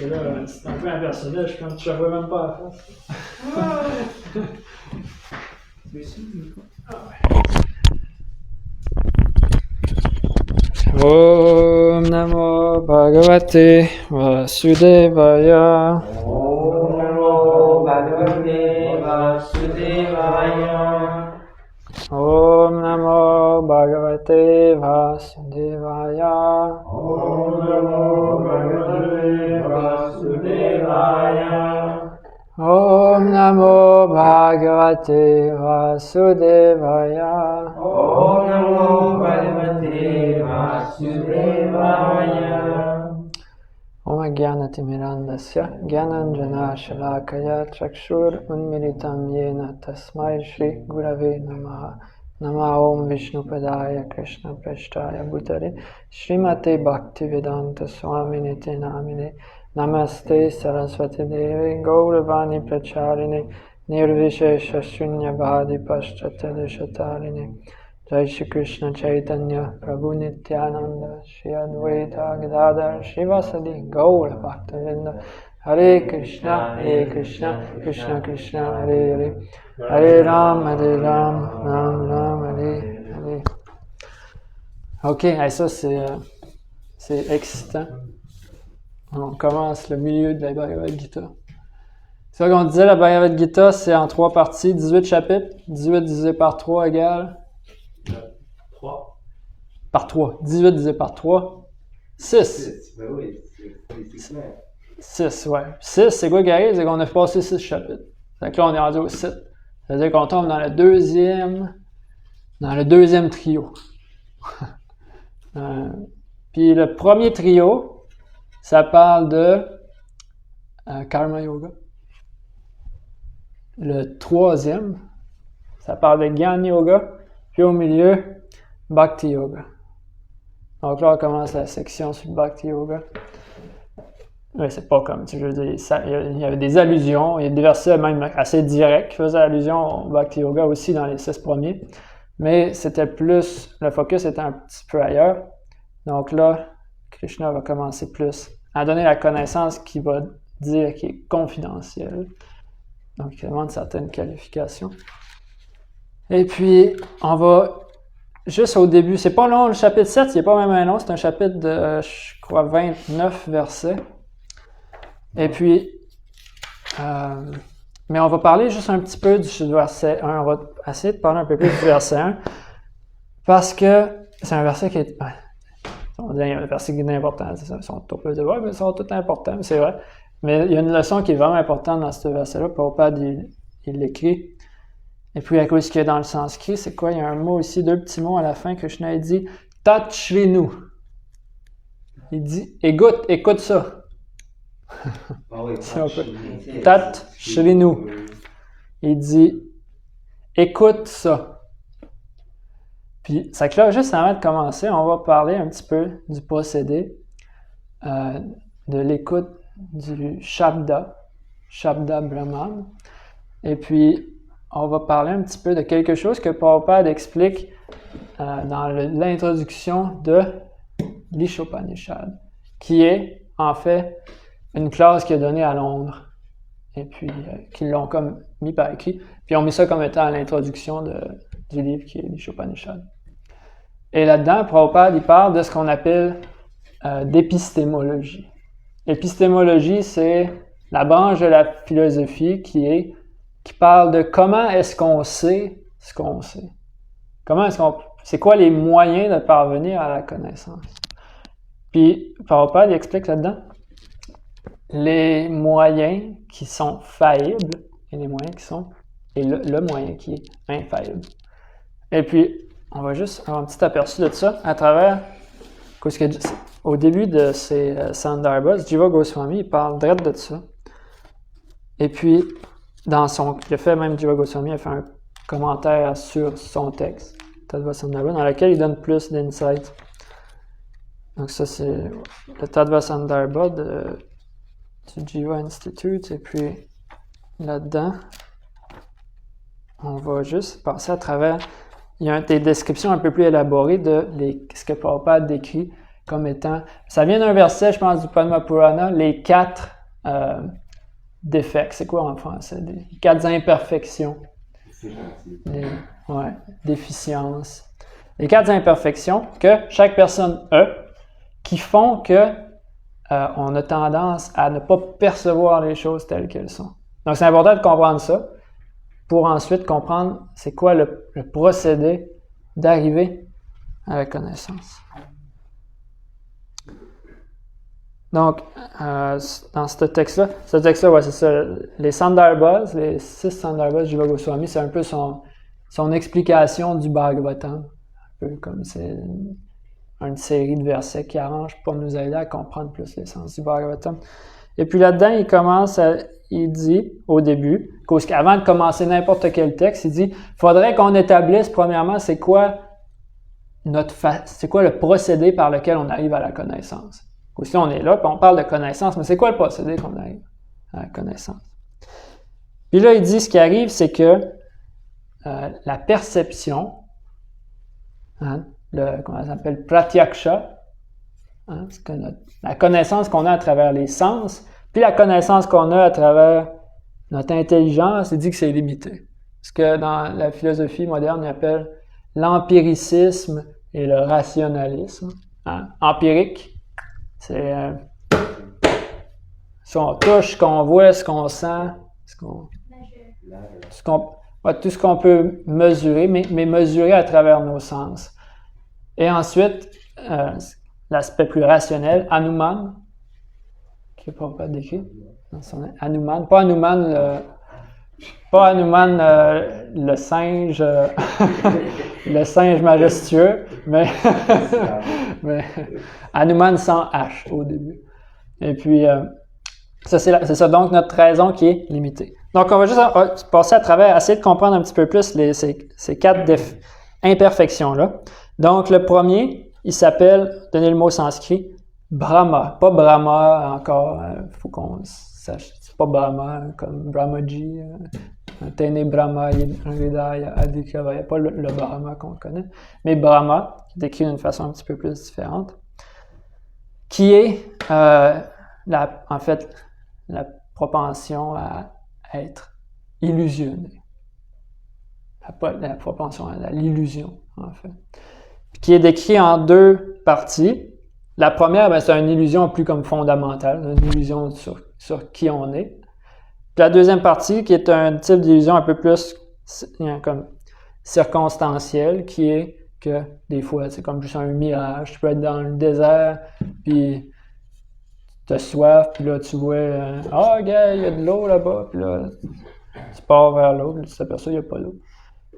que là, c'est un peu impersonnel, je ne vois même pas la face. Om Namo Bhagavate Vasudevaya. Om Namo Bhagavate Vasudevaya. Om Namo Bhagavate Vasudevaya. Om Namo Bhagavate Vasudevaya. Om Namo Bhagavate Vasudevaya. Om Namo Bhagavate Vasudevaya. Om Jnanatimirandasya Jnananjana Shalakaya Chakshur Unmilitam Yena Tasmai Shri Gurave Namaha. Nama Om Vishnupadaya Krishna Prashtaya Bhutale Srimate Bhaktivedanta Swaminite Namine Namaste Saraswati Devi Gauravani Pracharine Nirvishesha Shunyavadi Paschatadishatarine Jai Shri Krishna Chaitanya Prabhu Nityananda Shri Advaita Gadadhar Shivasadi Gaura Bhaktavinda Hare Krishna Krishna Krishna Hare Hare Hare Ram Ram Ram Hare Hare. Ok, ça c'est excitant. On commence le milieu de la Bhagavad Gita. C'est ça qu'on disait, la Bhagavad Gita, c'est en 3 parties, 18 chapitres. 18 divisé par 3 égale 3. Par 3. 18 divisé par 3. 6. Ben oui, c'est clair. 6, ouais. 6, c'est quoi qui arrive? C'est qu'on a passé 6 chapitres. Fait que là, on est rendu au 7. Ça veut dire qu'on tombe dans le deuxième trio. Puis le premier trio, ça parle de Karma Yoga. Le troisième, ça parle de Jnana Yoga. Puis au milieu, Bhakti Yoga. Donc là, on commence la section sur Bhakti Yoga. Mais c'est pas comme, je veux dire, il y avait des allusions, il y a des versets même assez directs qui faisaient allusion au Bhakti Yoga aussi dans les 6 premiers. Mais c'était plus, le focus était un petit peu ailleurs. Donc là, Krishna va commencer plus à donner la connaissance qu'il va dire qui est confidentielle. Donc il demande certaines qualifications. Et puis, on va juste au début, c'est pas long, le chapitre 7, il n'est pas même un long, c'est un chapitre de, je crois, 29 versets. Et puis, mais on va parler juste un petit peu du verset 1. On va essayer de parler un peu plus du verset 1. Parce que c'est un verset qui est... On dit un verset qui est important. Ils sont tous peu de ouais, mais ils sont tous importants, c'est vrai. Mais il y a une leçon qui est vraiment importante dans ce verset-là. Prabhupada, il l'écrit. Et puis, à cause qu'il y a dans le sanskrit, c'est quoi? Il y a un mot ici, 2 petits mots à la fin que Krishna dit « Tat Shrinu ». Il dit « Écoute ça ». Tat Shrinu. Il dit écoute ça. Puis, ça claire juste avant de commencer, on va parler un petit peu du procédé de l'écoute du Shabda Brahman. Et puis, on va parler un petit peu de quelque chose que Prabhupada explique dans l'introduction de l'Ishopanishad, qui est en fait une classe qui est donnée à Londres, et puis qu'ils l'ont comme mis par écrit, puis on met ça comme étant à l'introduction du livre qui est l'Ishopanishad. Et là-dedans, Prabhupada, il parle de ce qu'on appelle d'épistémologie. L'épistémologie, c'est la branche de la philosophie qui parle de comment est-ce qu'on sait ce qu'on sait. C'est quoi les moyens de parvenir à la connaissance. Puis, Prabhupada, il explique là-dedans les moyens qui sont faillibles et les moyens qui sont et le moyen qui est infaillible. Et puis, on va juste avoir un petit aperçu de ça à travers, parce que au début de ces Sandarbhas, Jiva Goswami, il parle direct de ça. Et puis, il a fait même Jiva Goswami, il a fait un commentaire sur son texte, Tattva Sandarbha, dans lequel il donne plus d'insight. Donc ça, c'est le Tattva Sandarbha du Jiva Institute. Et puis, là-dedans, on va juste passer à travers. Il y a des descriptions un peu plus élaborées de ce que Prabhupada décrit comme étant... Ça vient d'un verset, je pense, du Padma Purana, les 4 défects. C'est quoi en français? Les 4 imperfections. C'est gentil. Déficiences. Les 4 imperfections que chaque personne a qui font que on a tendance à ne pas percevoir les choses telles qu'elles sont. Donc, c'est important de comprendre ça pour ensuite comprendre c'est quoi le procédé d'arriver à la connaissance. Donc, dans ce texte-là, ouais, c'est ça. Les Sandarbhas, les 6 Sandarbhas de Jiva Goswami, c'est un peu son explication du Bhagavatam. Un peu comme c'est une série de versets qui arrange pour nous aider à comprendre plus l'essence du Bhagavatam. Et puis là-dedans, il dit au début, qu'avant de commencer n'importe quel texte, il dit « Faudrait qu'on établisse premièrement c'est quoi le procédé par lequel on arrive à la connaissance. » Aussi, on est là, puis on parle de connaissance, mais c'est quoi le procédé qu'on arrive à la connaissance? Puis là, il dit, ce qui arrive, c'est que la perception, comment ça s'appelle, pratyaksha, c'est que la connaissance qu'on a à travers les sens, puis la connaissance qu'on a à travers notre intelligence, il dit que c'est limité. Ce que dans la philosophie moderne, il appelle l'empiricisme et le rationalisme. Empirique, c'est ce qu'on touche, ce qu'on voit, ce qu'on sent, tout ce qu'on peut mesurer, mais mesurer à travers nos sens. Et ensuite, l'aspect plus rationnel, Hanuman, qui n'est pas décrit. Hanuman, pas Hanuman le singe, le singe majestueux, mais Hanuman sans H au début. Et puis, c'est ça donc notre raison qui est limitée. Donc, on va juste passer à travers, essayer de comprendre un petit peu plus ces 4 imperfections-là. Donc, le premier, il s'appelle, donnez le mot sanskrit, Brahma. Pas Brahma encore, faut qu'on sache, c'est pas Brahma comme Brahmaji, Tene Brahma, Hridaya, Adhikavaya, pas le Brahma qu'on connaît, mais Brahma, qui est décrit d'une façon un petit peu plus différente, qui est en fait la propension à être illusionné. La propension à l'illusion, en fait. Qui est décrit en 2 parties. La première, c'est une illusion plus comme fondamentale, une illusion sur qui on est. Puis la deuxième partie, qui est un type d'illusion un peu plus comme circonstancielle, qui est que des fois, c'est comme juste un mirage. Tu peux être dans le désert, puis tu as soif, puis là, tu vois « Ah, gars, il y a de l'eau là-bas », puis là, tu pars vers l'eau, puis tu t'aperçois qu'il n'y a pas d'eau.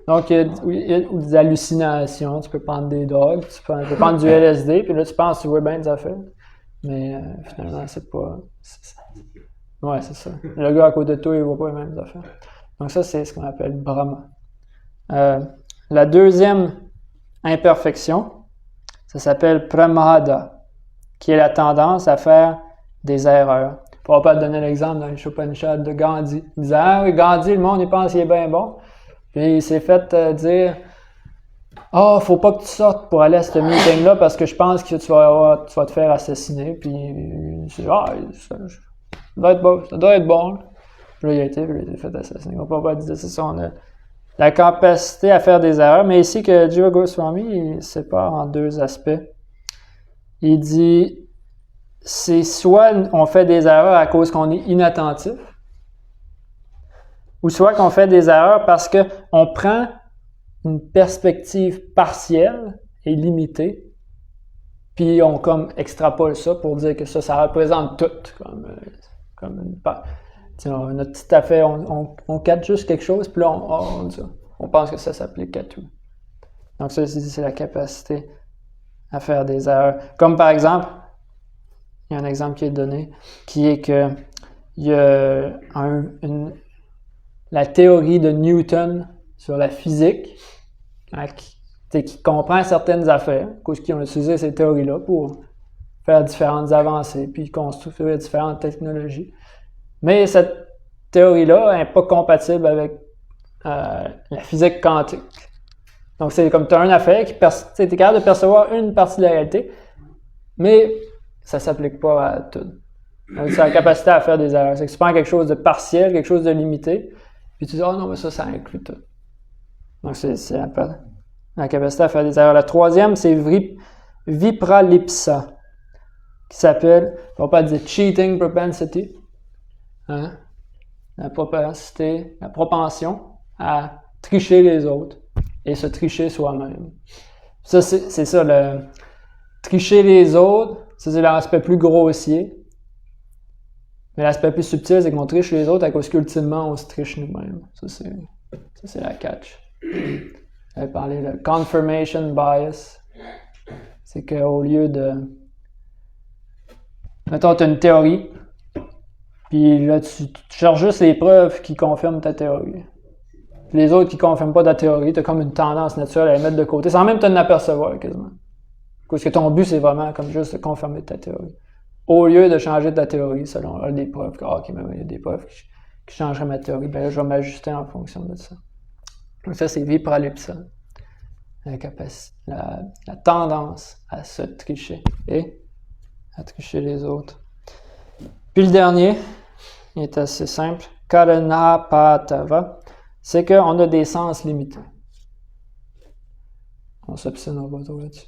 Donc, il y a des hallucinations, tu peux prendre des drogues, tu peux prendre du LSD, puis là, tu penses que tu vois bien des affaires. Mais finalement, c'est pas... Ouais, c'est ça. Le gars à côté de toi, il voit pas les mêmes affaires. Donc ça, c'est ce qu'on appelle Brahma. La deuxième imperfection, ça s'appelle Pramada, qui est la tendance à faire des erreurs. On va pas te donner l'exemple dans les Upanishads de Gandhi. Il disait « Ah oui, Gandhi, le monde, il pense qu'il est bien bon. » Puis il s'est fait dire « Ah, faut pas que tu sortes pour aller à ce meeting-là parce que je pense que tu vas te faire assassiner. » Puis il s'est dit « Ah, ça doit être bon. » Puis là, il a été fait assassiner. On peut pas dire c'est ça, on a la capacité à faire des erreurs. Mais ici que Jiva Goswami, il sépare en 2 aspects. Il dit c'est soit on fait des erreurs à cause qu'on est inattentif, ou soit qu'on fait des erreurs parce qu'on prend une perspective partielle et limitée, puis on comme extrapole ça pour dire que ça représente tout, comme une part. Notre petite affaire, on capte juste quelque chose, puis là, on pense que ça s'applique à tout. Donc ça, c'est la capacité à faire des erreurs. Comme par exemple, il y a un exemple qui est donné, qui est que il y a la théorie de Newton sur la physique, qui comprend certaines affaires, parce qu'ils ont utilisé ces théories-là pour faire différentes avancées, puis construire différentes technologies. Mais cette théorie-là n'est pas compatible avec la physique quantique. Donc, c'est comme tu as une affaire tu es capable de percevoir une partie de la réalité, Mais ça ne s'applique pas à tout. Donc, c'est la capacité à faire des erreurs. C'est que tu prends quelque chose de partiel, quelque chose de limité, puis tu dis, oh non, mais ça inclut tout. Donc, c'est la capacité à faire des erreurs. La troisième, c'est vipralipsa, qui s'appelle, on va pas dire cheating propensity, hein? La propension à tricher les autres et se tricher soi-même. Ça, c'est ça, le tricher les autres, ça c'est l'aspect plus grossier. Mais l'aspect plus subtil, c'est qu'on triche les autres à cause qu'ultimement, on se triche nous-mêmes. Ça, c'est la catch. J'avais parlé de confirmation bias. C'est qu'au lieu de... Mettons, tu as une théorie, puis là, tu cherches juste les preuves qui confirment ta théorie. Puis les autres qui ne confirment pas ta théorie, tu as comme une tendance naturelle à les mettre de côté, sans même te l'apercevoir quasiment. Parce que ton but, c'est vraiment comme juste de confirmer ta théorie. Au lieu de changer ta théorie selon des preuves, ok, mais il y a des preuves qui changeraient ma théorie, ben là, je vais m'ajuster en fonction de ça. Donc ça, c'est vipralipsa. La tendance à se tricher et à tricher les autres. Puis le dernier, il est assez simple, karanapatava, c'est qu'on a des sens limités. On s'obstinera pas trop là-dessus.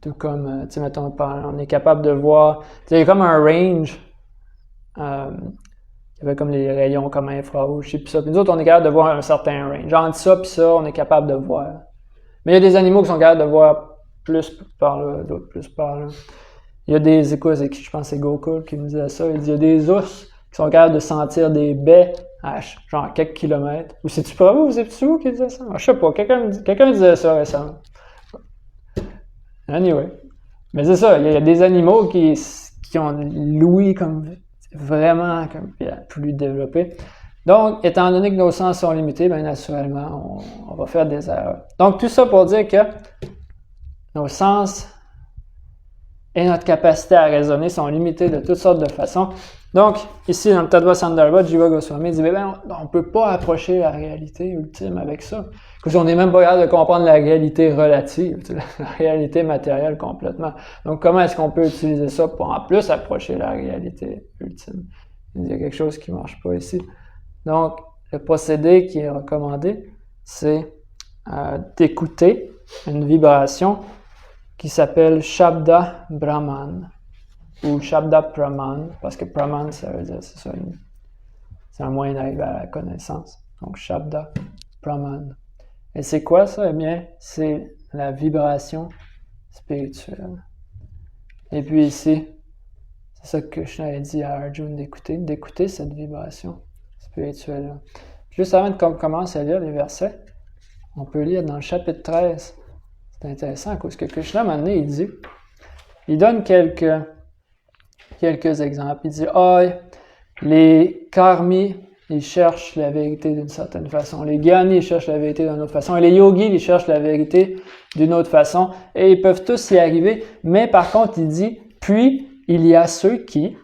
Tout comme, tu sais, mettons, on est capable de voir, tu sais, il y a comme un range, il y avait comme les rayons comme infrarouge, puis ça. Puis nous autres, on est capable de voir un certain range. Entre ça puis ça, on est capable de voir. Mais il y a des animaux qui sont capables de voir plus par là, d'autres plus par là. Il y a des écoutes, je pense que c'est Gokul qui me disait ça, il dit il y a des ours qui sont capables de sentir des baies à genre quelques kilomètres. Ou c'est-tu pas vous, c'est-tu vous qui disait ça? Je sais pas, quelqu'un disait ça récemment. Anyway. Mais c'est ça, il y a des animaux qui ont l'ouïe comme vraiment comme plus développé. Donc, étant donné que nos sens sont limités, bien naturellement, on va faire des erreurs. Donc, tout ça pour dire que nos sens et notre capacité à raisonner sont limités de toutes sortes de façons. Donc, ici, dans le Tattva Sandarbha, Jiva Goswami dit, ben, on ne peut pas approcher la réalité ultime avec ça. Parce qu'on n'est même pas capable de comprendre la réalité relative, la réalité matérielle complètement. Donc, comment est-ce qu'on peut utiliser ça pour en plus approcher la réalité ultime? Il y a quelque chose qui ne marche pas ici. Donc, le procédé qui est recommandé, c'est d'écouter une vibration qui s'appelle Shabda Brahman ou Shabda Praman, parce que Praman, ça veut dire, c'est ça, c'est un moyen d'arriver à la connaissance. Donc, Shabda Praman. Et c'est quoi ça? Eh bien, c'est la vibration spirituelle. Et puis ici, c'est ça que Krishna a dit à Arjuna d'écouter cette vibration spirituelle. Juste avant qu'on commence à lire les versets, on peut lire dans le chapitre 13. C'est intéressant parce que Krishna, à un moment donné, il donne quelques exemples. Il dit, les karmis, ils cherchent la vérité d'une certaine façon. Les gyanis, ils cherchent la vérité d'une autre façon. Et les yogis, ils cherchent la vérité d'une autre façon. Et ils peuvent tous y arriver. Mais par contre, il dit, puis, il y a ceux qui,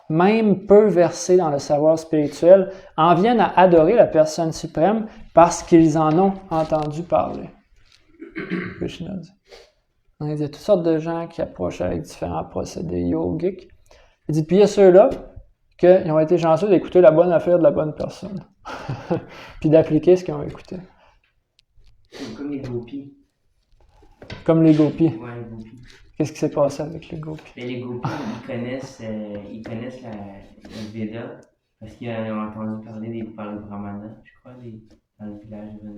même peu versés dans le savoir spirituel, en viennent à adorer la personne suprême parce qu'ils en ont entendu parler. Krishna dit. Donc, il y a toutes sortes de gens qui approchent avec différents procédés yogiques. Il dit, puis il y a ceux-là qu'ils ont été chanceux d'écouter la bonne affaire de la bonne personne. Puis d'appliquer ce qu'ils ont écouté. Comme les gopis. Comme les gopis. Ouais, les gopis. Qu'est-ce qui s'est passé avec les gopis? Mais les gopis, ils connaissent la Veda parce qu'ils ont entendu parler par le Brahmana, je crois, dans le village de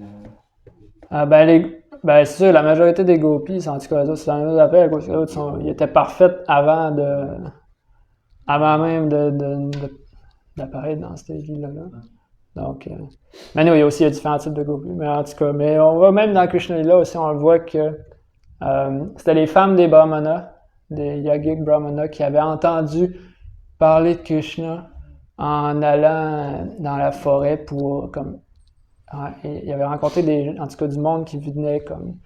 Ben c'est sûr, la majorité des gopis, en tout cas, c'est dans les autres affaires, parce que les autres ils étaient parfaits avant même d'apparaître dans cette vie-là. Donc, mais nous, il y a différents types de gopis, mais en tout cas, mais on voit même dans Krishna Lila aussi, on le voit que c'était les femmes des brahmanas, des yogic brahmanas, qui avaient entendu parler de Krishna en allant dans la forêt pour, comme, ils avaient rencontré en tout cas du monde qui venait comme,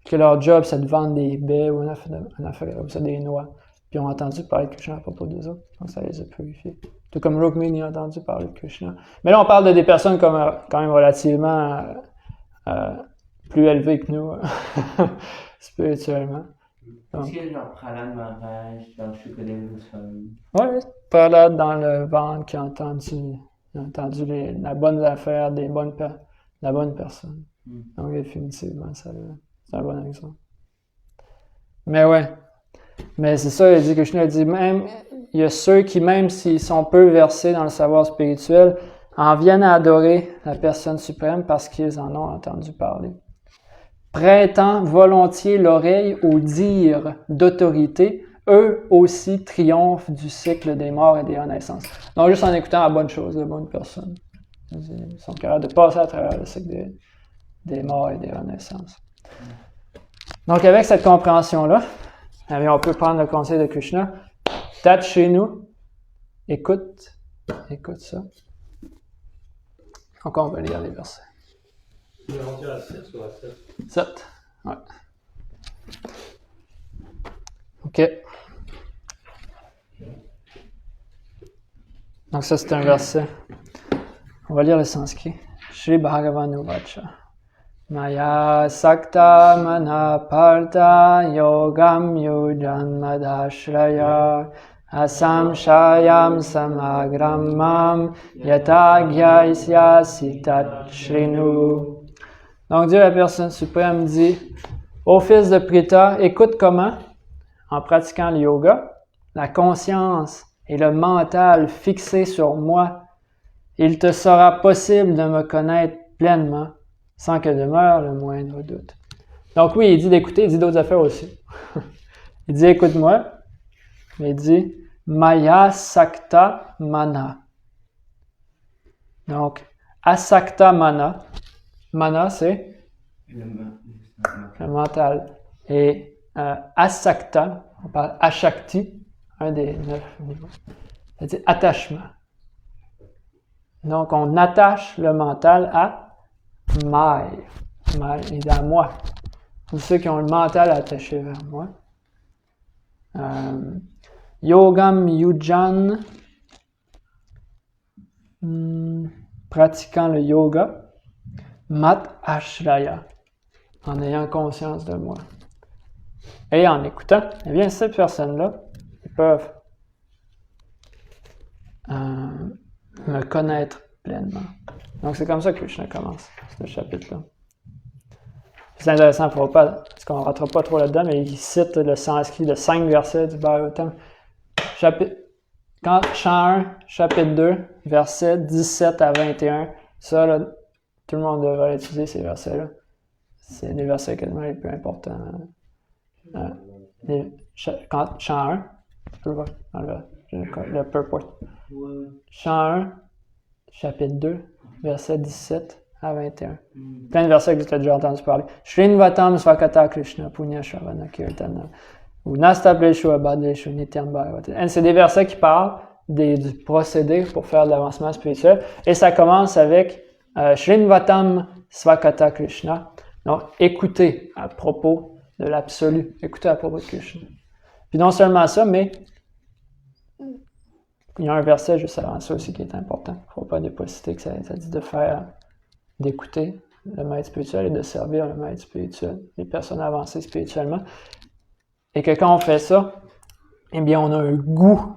que leur job c'est de vendre des baies ou une affaire comme ça, des noix. Puis ils ont entendu parler de Krishna à propos d'eux autres, donc ça les a purifiés. Tout comme Rukmini a entendu parler de Krishna. Mais là, on parle de des personnes quand même relativement plus élevées que nous, spirituellement. Est-ce que genre Prahlad Maharaj, genre Shukadeva Goswami? Ouais, Prahlad dans le ventre qui a entendu la bonne affaire la bonne personne. Donc, définitivement, c'est un bon exemple. Mais ouais. Mais c'est ça, il dit, Krishna dit, même, il y a ceux qui, même s'ils sont peu versés dans le savoir spirituel, en viennent à adorer la personne suprême parce qu'ils en ont entendu parler. Prêtant volontiers l'oreille au dire d'autorité, eux aussi triomphent du cycle des morts et des renaissances. Donc, juste en écoutant la bonne chose, la bonne personne. Ils sont capables de passer à travers le cycle des morts et des renaissances. Donc, avec cette compréhension-là, on peut prendre le conseil de Krishna. Peut-être chez nous, écoute ça. Donc, on va lire les versets. Tu es rendu à 7 ou à 7? 7. Ouais. OK. Donc, ça, c'est un verset. On va lire le sanskrit. Shri Bhagavan Uvacha. Maya Sakta Mana Partha Yogam Yujan Madashraya Asam Shayam Samagramam Yatagyaisya Sitat Shrinu. Donc Dieu, la personne suprême, dit ô fils de Pritha, écoute comment, en pratiquant le yoga, la conscience et le mental fixés sur moi, il te sera possible de me connaître pleinement sans que demeure le moindre doute. Donc oui, il dit d'écouter, il dit d'autres affaires aussi. Il dit écoute-moi, mais il dit Maya Sakta Mana. Donc, Asakta Mana. Mana, c'est le mental. Et Asakta, on parle Ashakti, un des 9 niveaux. C'est-à-dire attachement. Donc, on attache le mental à Maya. Maya est à moi. Tous ceux qui ont le mental attaché vers moi. Yogam Yujan, pratiquant le yoga. Mat Ashraya, en ayant conscience de moi. Et en écoutant, eh bien, ces personnes-là, ils peuvent me connaître pleinement. Donc, c'est comme ça que Krishna commence, ce chapitre-là. C'est intéressant pour pas, parce qu'on ne rentrera pas trop là-dedans, mais il cite le sanskrit de 5 versets du Bhagavatam. Chant 1, chapitre 2, versets 17 à 21, ça, là, tout le monde devrait utiliser ces versets-là. C'est des versets quasiment les plus importants. Chant 1, tu peux le voir dans le purport. Chant 1, chapitre 2, versets 17 à 21. Plein de versets que tu as déjà entendu parler. Shrinvatam Svakata Krishna Punya Shravana Kirtana. Ou Nastapleshu Abadeshu Nityam Bhagavate. C'est des versets qui parlent du procédé pour faire de l'avancement spirituel. Et ça commence avec Shrinvatam Svakata Krishna. Donc, écoutez à propos de l'absolu. Écoutez à propos de Krishna. Puis non seulement ça, mais il y a un verset juste avant ça aussi qui est important. Il ne faut pas dépositer que ça dit d'écouter le maître spirituel et de servir le maître spirituel, les personnes avancées spirituellement. Et que quand on fait ça, eh bien, on a un goût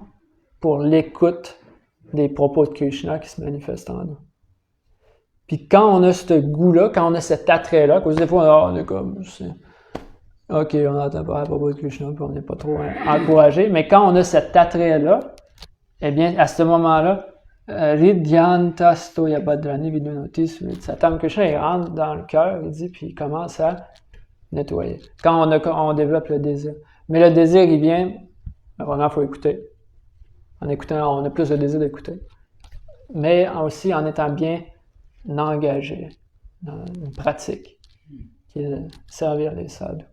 pour l'écoute des propos de Krishna qui se manifestent en nous. Puis quand on a ce goût-là, quand on a cet attrait-là, parce que des fois, on est comme, OK, on n'entend pas à propos de Krishna, puis on n'est pas trop encouragé, mais quand on a cet attrait-là, eh bien, à ce moment-là, Ridhyantasto Yabhadrani Vidunoti Satam Krishna, il rentre dans le cœur, il dit, puis il commence à nettoyer. Quand on développe le désir. Mais le désir, il vient, vraiment, il faut écouter. En écoutant, on a plus de désir d'écouter. Mais aussi en étant bien engagé dans une pratique qui est de servir les sadhus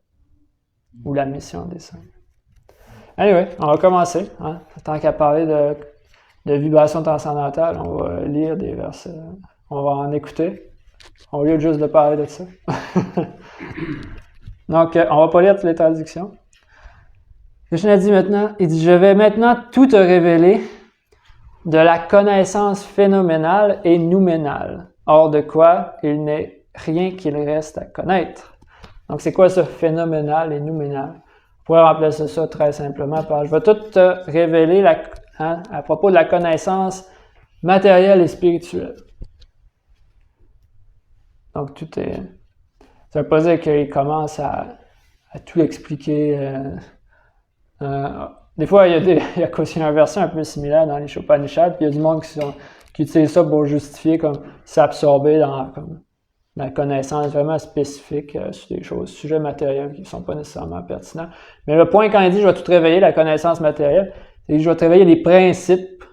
ou la mission des sadhus. Anyway, on va commencer. Hein? Tant qu'à parler de vibration transcendantale, on va lire des versets. On va en écouter, au lieu juste de parler de ça. Donc, on va pas lire toutes les traductions. Krishna dit maintenant, il dit, je vais maintenant tout te révéler de la connaissance phénoménale et nouménale, hors de quoi il n'est rien qu'il reste à connaître. Donc, c'est quoi ce phénoménal et nouménal? pourrait remplacer ça très simplement par je vais tout te révéler à propos de la connaissance matérielle et spirituelle. Donc, tout est. Ça veut pas dire qu'il commence à tout expliquer. Des fois, il y a aussi un verset un peu similaire dans les Upanishads, puis il y a du monde qui utilise ça pour justifier comme s'absorber dans la connaissance vraiment spécifique sur des choses, sujets matériels qui ne sont pas nécessairement pertinents. Mais le point quand il dit je vais tout réveiller la connaissance matérielle, c'est que je vais te réveiller les principes.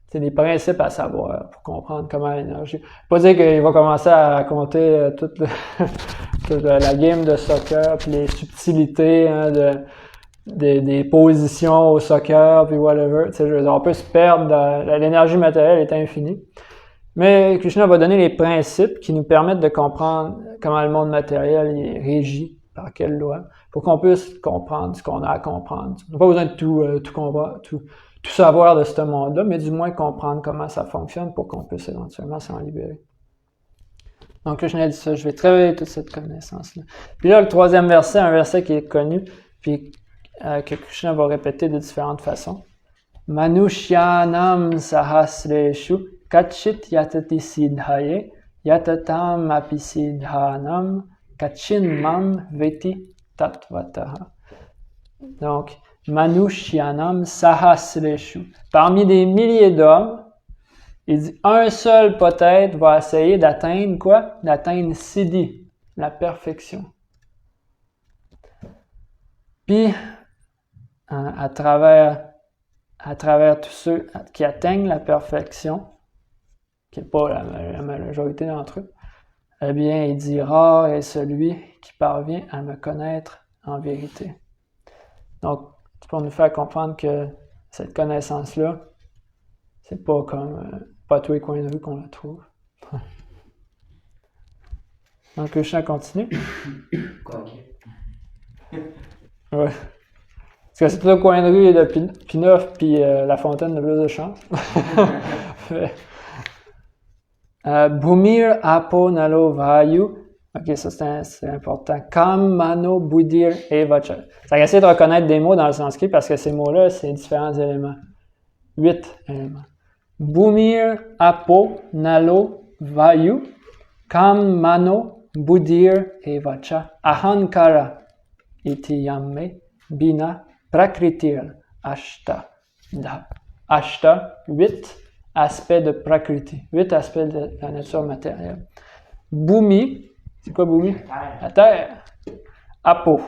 C'est des principes à savoir pour comprendre comment l'énergie. Pas dire qu'il va commencer à compter toute la game de soccer, puis les subtilités des positions au soccer, puis whatever. On peut se perdre l'énergie matérielle est infinie. Mais Krishna va donner les principes qui nous permettent de comprendre comment le monde matériel est régi, par quelle loi, pour qu'on puisse comprendre ce qu'on a à comprendre. On n'a pas besoin de tout savoir de ce monde-là, mais du moins comprendre comment ça fonctionne pour qu'on puisse éventuellement s'en libérer. Donc Krishna dit ça, je vais travailler toute cette connaissance-là. Puis là, le troisième verset, un verset qui est connu, puis que Krishna va répéter de différentes façons. Manushyanam sahasreshu kachit yatati siddhaye yatatam api siddhanam kachin mam veti tatvataha. Donc, Manushyanam sahasreshu. Parmi des milliers d'hommes, il dit un seul peut-être va essayer d'atteindre quoi? D'atteindre siddhi, la perfection. Puis, à travers tous ceux qui atteignent la perfection, qui n'est pas la majorité d'entre eux, eh bien, il dit rare est celui qui parvient à me connaître en vérité. Donc, c'est pour nous faire comprendre que cette connaissance-là, c'est pas comme pas à tous les coins de rue qu'on la trouve. Donc, le chant continue. Ouais. Parce que c'est tout le coin de rue de P9 puis la fontaine de plus de chance. Bhumir apo nalo vayu. Ok, ça c'est important. Kam mano buddhir evacha. Ça va essayer de reconnaître des mots dans le sanskrit parce que ces mots-là, c'est différents éléments. 8 éléments. Bhumir apo nalo vayu. Kam mano buddhir evacha. Ahankara iti yamme bina prakritir ashta. Ashta, 8 aspects de prakriti, 8 aspects de la nature matérielle. Bhumi, c'est quoi Bhumi? La terre. Apo.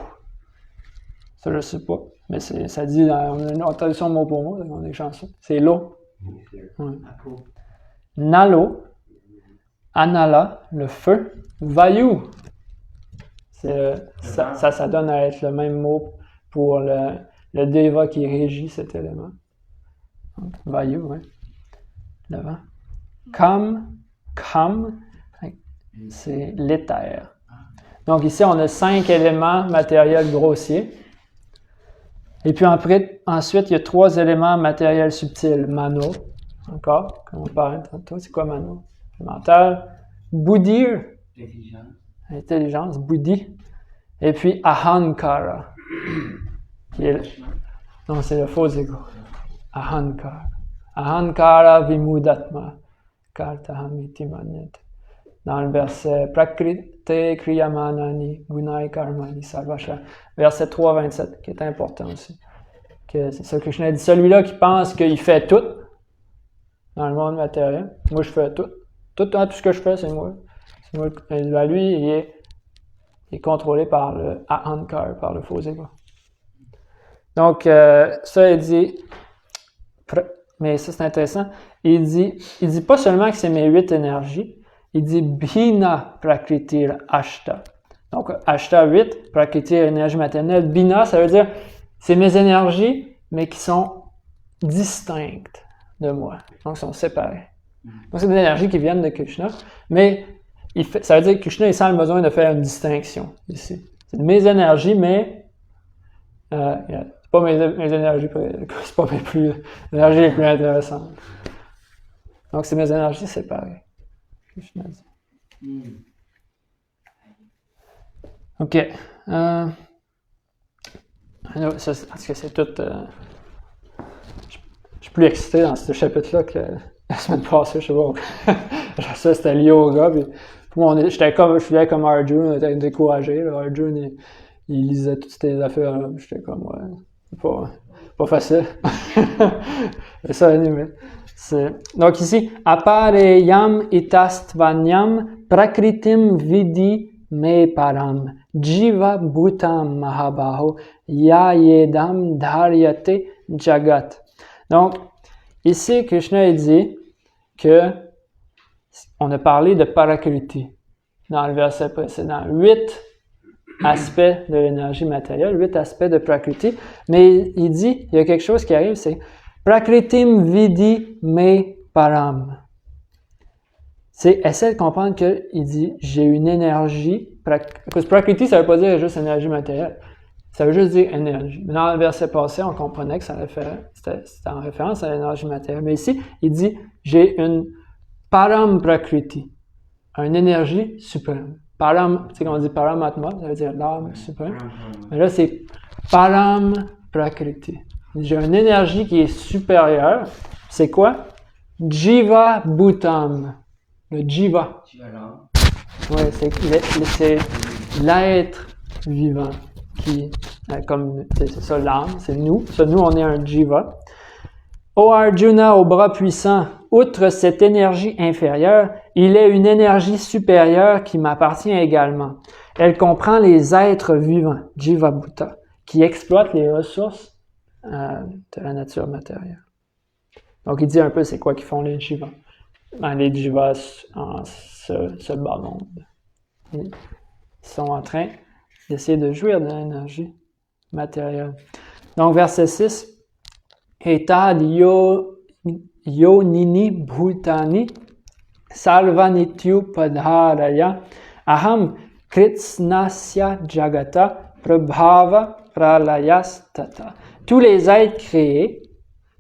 Ça, je sais pas. Mais ça dit dans une traduction mot pour mot, on est chanceux. C'est l'eau. Ouais. Nalo. Anala, le feu. Vayu. Ça donne à être le même mot pour le deva qui régit cet élément. Donc, Vayu, oui. Le vent. Kam, c'est l'éther. Donc ici, on a 5 éléments matériels grossiers. Et puis ensuite, il y a 3 éléments matériels subtils. Mano, encore, comme on parlait tantôt. C'est quoi Mano? Mental. Buddhir. Intelligence, buddhi. Et puis ahankara. Non, c'est le faux ego. Ahankara. Ahankara vimudatma. Kartahamiti manyate. Dans le verset Prakrite kriyamanani gunai karmani sarvasha. Verset 3-27, qui est important aussi. C'est ça que Krishna dit. Celui-là qui pense qu'il fait tout dans le monde matériel. Moi, je fais tout. Tout ce que je fais, c'est moi. Lui, il est contrôlé par le ahankar, par le faux ego. Donc, ça, il dit, mais ça, c'est intéressant, il dit pas seulement que c'est mes 8 énergies, il dit bhina prakritir ashta. Donc, ashta 8, prakritir énergie matérielle. Bhina, ça veut dire, c'est mes énergies, mais qui sont distinctes de moi. Donc, sont séparées. Donc, c'est des énergies qui viennent de Krishna, mais ça veut dire que Krishna, il sent le besoin de faire une distinction ici. C'est mes énergies, mais c'est pas mes énergies, c'est pas mes énergies les plus intéressantes. Donc, c'est mes énergies séparées. Krishna dit. OK. Ça, parce que c'est tout... je suis plus excité dans ce chapitre-là que la semaine passée, je sais pas. Ça, c'était le yoga. Puis, je faisais comme Arjun, j'étais découragé. Là. Arjun, il lisait toutes ces affaires. Là. J'étais comme, ouais, c'est pas facile. C'est ça, anyway. Donc ici, apareyam itastvanyam prakritim vidi me param jiva bhutam mahabaho yayedam dharyate jagat. Donc, ici, Krishna dit que on a parlé de Parakriti dans le verset précédent. 8 aspects de l'énergie matérielle, 8 aspects de Prakriti, mais il dit, il y a quelque chose qui arrive, c'est Prakritim vidi me param. C'est, essaie de comprendre qu'il dit, j'ai une énergie, parce que Prakriti, ça veut pas dire juste énergie matérielle, ça veut juste dire énergie. Mais dans le verset passé, on comprenait que c'était en référence à l'énergie matérielle. Mais ici, il dit, j'ai une param Prakriti, une énergie suprême. Param, tu sais, quand on dit Paramatma, ça veut dire l'âme suprême. Mais là, c'est Param Prakriti. J'ai une énergie qui est supérieure. C'est quoi? Jiva Bhutam. Le Jiva. Oui, c'est l'être vivant qui, comme, c'est ça, l'âme, c'est nous. Ça, nous, on est un Jiva. Ô Arjuna, au bras puissant, outre cette énergie inférieure, il est une énergie supérieure qui m'appartient également. Elle comprend les êtres vivants, Jiva Bhuta, qui exploitent les ressources de la nature matérielle. Donc, il dit un peu c'est quoi qu'ils font les Jivas. Les Jivas en ce bas monde. Ils sont en train d'essayer de jouir de l'énergie matérielle. Donc, verset 6. Etad yonini bhutani salvanityu padharaya aham kritsnasya jagata prabhava pralayastata. Tous les êtres créés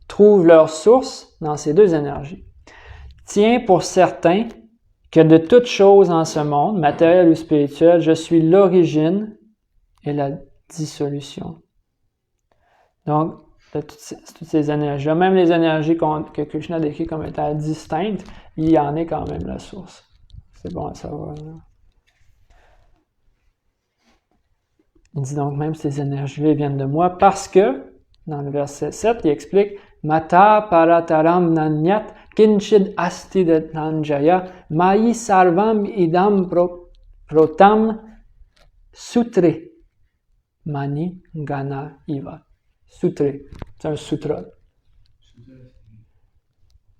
trouvent leur source dans ces deux énergies. Tiens pour certain que de toutes choses en ce monde, matériel ou spirituel, je suis l'origine et la dissolution. Donc, de toutes ces énergies, même les énergies que Krishna décrit comme étant distinctes, il y en est quand même la source. C'est bon à savoir. Là. Il dit donc même ces énergies-là viennent de moi parce que, dans le verset 7, il explique Mata parataram nanyat kinchid asti detnanjaya mayi sarvam idam protam sutre mani gana iva. Sutre, c'est un sutra.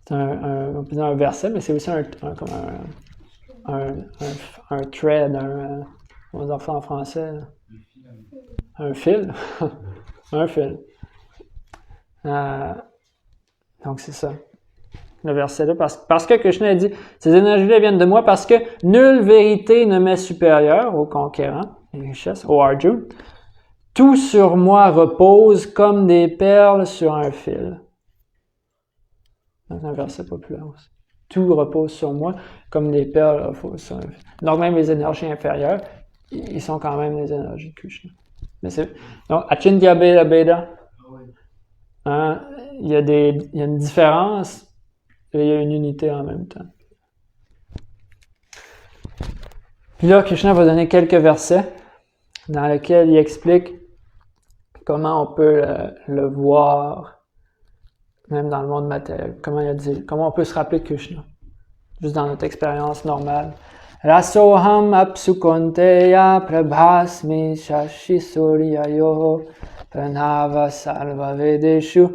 C'est un verset, mais c'est aussi un thread, on va faire en français. Un fil. Un fil. Donc c'est ça. Le verset là, parce que Krishna a dit, ces énergies-là viennent de moi parce que nulle vérité ne m'est supérieure au conquérant, les richesses, au Arjuna. Tout sur moi repose comme des perles sur un fil. C'est un verset populaire aussi. Tout repose sur moi comme des perles reposent sur un fil. Donc même les énergies inférieures, ils sont quand même des énergies de Krishna. Mais donc, Achintya Beda Beda, il y a une différence et il y a une unité en même temps. Puis là, Krishna va donner quelques versets dans lesquels il explique comment on peut le voir, même dans le monde matériel. Comment on peut se rappeler de Krishna, juste dans notre expérience normale. Rasoham apsukonteya prabhasmi shashi suryayo pranava salva vedeshu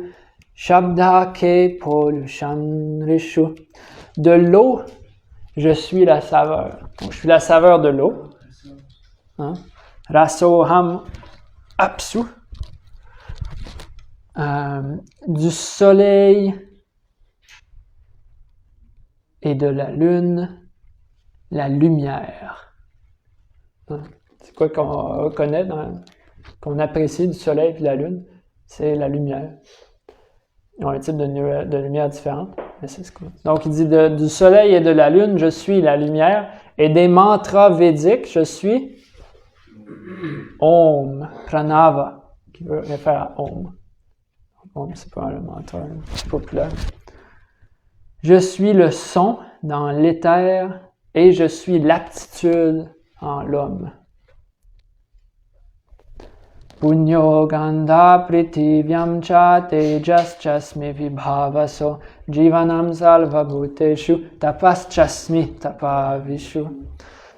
shabda ke polusham rishu. De l'eau, je suis la saveur. Donc, je suis la saveur de l'eau. Rasoham apsu. Du soleil et de la lune, la lumière. C'est quoi qu'on reconnaît, qu'on apprécie du soleil et de la lune? C'est la lumière. Ils ont un type de lumière différente, mais c'est ce qu'on dit. Donc il dit du soleil et de la lune, je suis la lumière, et des mantras védiques, je suis Om, Pranava. qui veut référer à Om. Om, c'est pas un menteur populaire. Je suis le son dans l'éther et je suis l'aptitude en l'homme. Punyo gandha pritivyam cha tejas chasmi vibhavaso jivanam salva bhuteshu tapas chasmi tapavishu.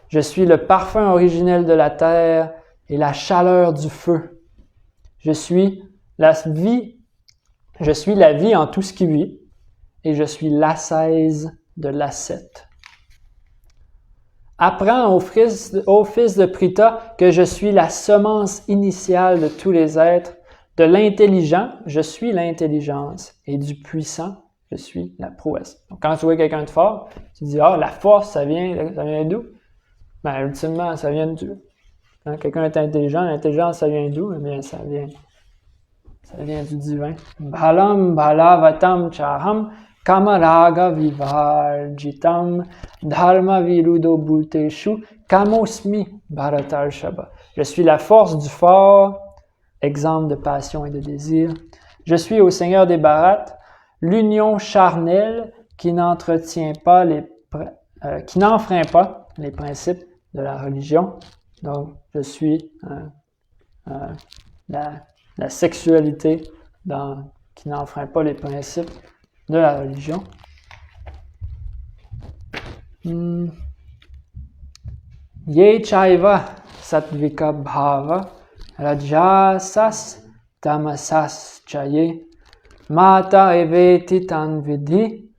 Je suis le parfum originel de la terre et la chaleur du feu. Je suis la vie en tout ce qui vit et je suis l'ascèse de l'ascète. Apprends au fils de Pritha que je suis la semence initiale de tous les êtres, de l'intelligent, je suis l'intelligence, et du puissant, je suis la prouesse. Donc, quand tu vois quelqu'un de fort, tu dis, la force, ça vient d'où? Ben, ultimement, ça vient de Dieu. Quand quelqu'un est intelligent, l'intelligence, ça vient d'où? Eh bien, ça vient du divin. Bhalam bhalavatam chaham kamaraga vivarjitam dharma virudo bhuteshu kamosmi bharatar shaba. Je suis la force du fort, exemple de passion et de désir. Je suis au Seigneur des Bharats, l'union charnelle qui n'enfreint pas les principes de la religion. Donc, je suis la sexualité qui n'enfreint pas les principes de la religion. Ye chaiva sattvika bhava rajasas tamasas chaye mata eveti tanvidhi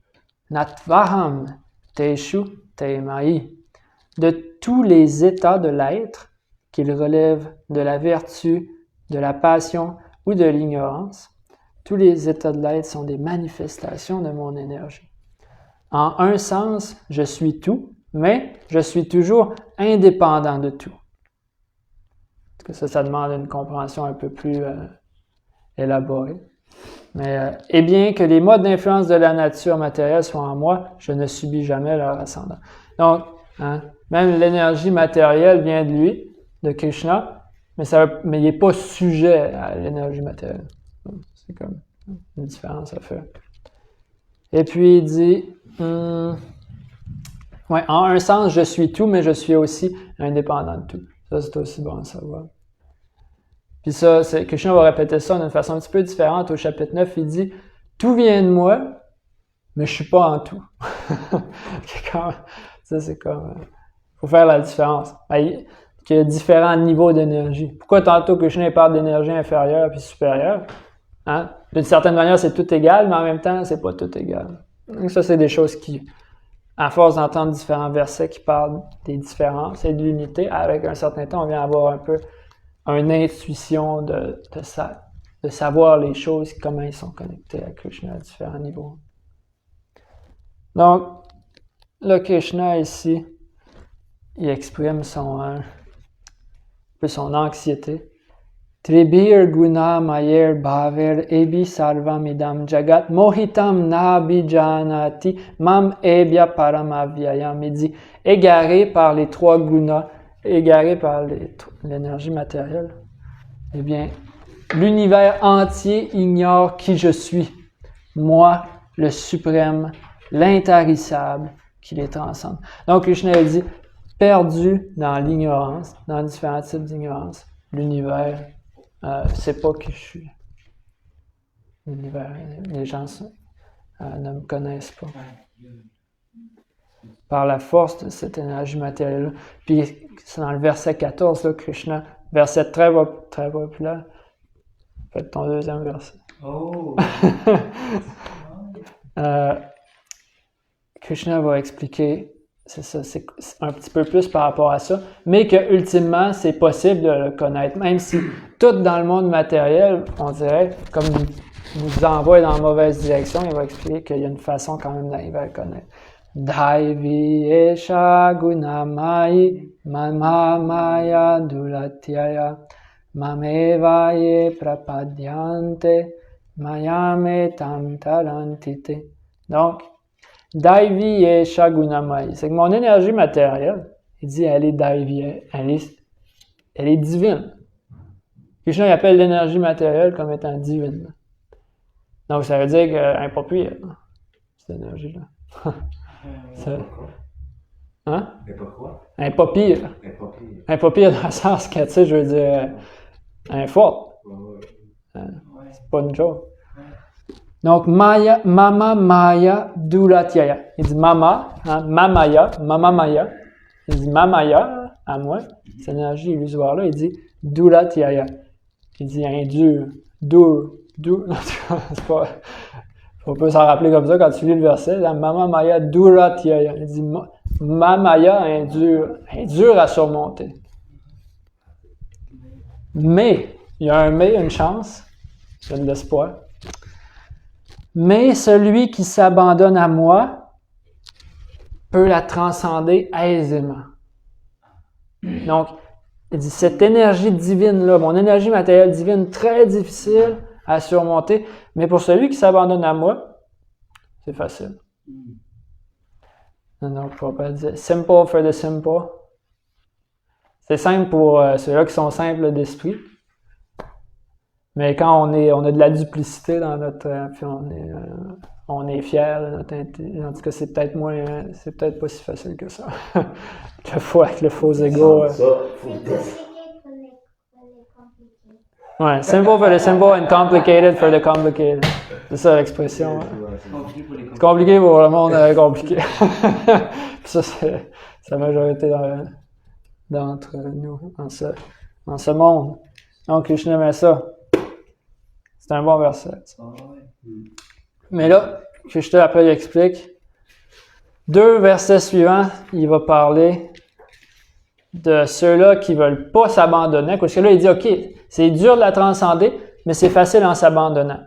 natvaham teshu temai. De tous les états de l'être, qu'ils relèvent de la vertu, de la passion ou de l'ignorance, tous les états de l'être sont des manifestations de mon énergie. En un sens, je suis tout, mais je suis toujours indépendant de tout. Parce que ça demande une compréhension un peu plus élaborée. Mais, et bien que les modes d'influence de la nature matérielle soient en moi, je ne subis jamais leur ascendant. Donc, même l'énergie matérielle vient de lui, de Krishna, mais il n'est pas sujet à l'énergie matérielle. C'est comme une différence à faire. Et puis il dit, en un sens, je suis tout, mais je suis aussi indépendant de tout. Ça, c'est aussi bon à savoir. Puis ça, Krishna va répéter ça d'une façon un petit peu différente. Au chapitre 9, il dit, tout vient de moi, mais je suis pas en tout. Ça, c'est comme... faut faire la différence. Il y a différents niveaux d'énergie. Pourquoi tantôt Krishna parle d'énergie inférieure puis supérieure? D'une certaine manière, c'est tout égal, mais en même temps, c'est pas tout égal. Donc ça, c'est des choses qui, à force d'entendre différents versets qui parlent des différences et de l'unité, avec un certain temps, on vient avoir un peu une intuition de savoir les choses, comment ils sont connectés à Krishna à différents niveaux. Donc, là, Krishna, ici, il exprime son anxiété. Tribir guna mayer bhaver ebi sarvam idam jagat mohitam nabhijanati mam ebya paramavyayam. Il dit, égaré par les trois gunas, égaré par l'énergie matérielle, eh bien, l'univers entier ignore qui je suis, moi, le suprême, l'intarissable, qui les transcende. Donc, Krishna dit, perdu dans l'ignorance, dans différents types d'ignorance, l'univers sait pas qui je suis. L'univers, les gens ne me connaissent pas. Par la force de cette énergie matérielle. Puis c'est dans le verset 14, là, Krishna, verset très populaire. Faites ton deuxième verset. Oh! Krishna va expliquer, c'est ça, c'est un petit peu plus par rapport à ça, mais que ultimement, c'est possible de le connaître, même si tout dans le monde matériel, on dirait, comme nous envoie dans la mauvaise direction, il va expliquer qu'il y a une façon quand même d'arriver à le connaître. Daivi esha gunamai mama maya dulatyaya mameva ye prapadyante mayame tam tarantite. Donc, Daivi esha gunamai, c'est que mon énergie matérielle, il dit elle est Daivi, elle est divine. Krishna il appelle l'énergie matérielle comme étant divine. Donc, ça veut dire qu'elle n'est pas pire, cette énergie-là. Ça- Hein? Mais pourquoi? Elle n'est pas pire. Mais pas pire. Elle n'est pas pire dans le sens que, tu sais, je veux dire, elle est forte. Ouais. C'est pas une joke. Donc, Mama Maya Dulatyaya. Il dit Mama, hein, Mamaya, Mama Maya. Il dit Mamaya, à moi, cette énergie illusoire-là, il dit Dulatyaya. Il dit un dur, c'est pas. On peut s'en rappeler comme ça quand tu lis le verset. Là, Mama Maya Dulatyaya. Il dit Mamaya, un dur à surmonter. Mais, il y a un mais, une chance, il y a de l'espoir. Mais celui qui s'abandonne à moi peut la transcender aisément. Donc, il dit, cette énergie divine-là, mon énergie matérielle divine, très difficile à surmonter, mais pour celui qui s'abandonne à moi, c'est facile. Donc, je ne vais pas dire simple for the simple. C'est simple pour ceux-là qui sont simples d'esprit. Mais quand on a de la duplicité dans notre, puis on est fier de notre en tout cas, c'est peut-être pas si facile que ça. Avec le faux ego. Ça, faut le tester. Ouais, simple for the simple and complicated for the complicated. C'est ça l'expression. Compliqué pour les C'est compliqué pour le monde compliqué. Puis ça, c'est la majorité d'entre nous en ce monde. Donc, Krishna met ça. C'est un bon verset. Mais là, Krishna après il explique. 2 versets suivants, il va parler de ceux-là qui veulent pas s'abandonner. Parce que là, il dit, OK, c'est dur de la transcender, mais c'est facile en s'abandonnant.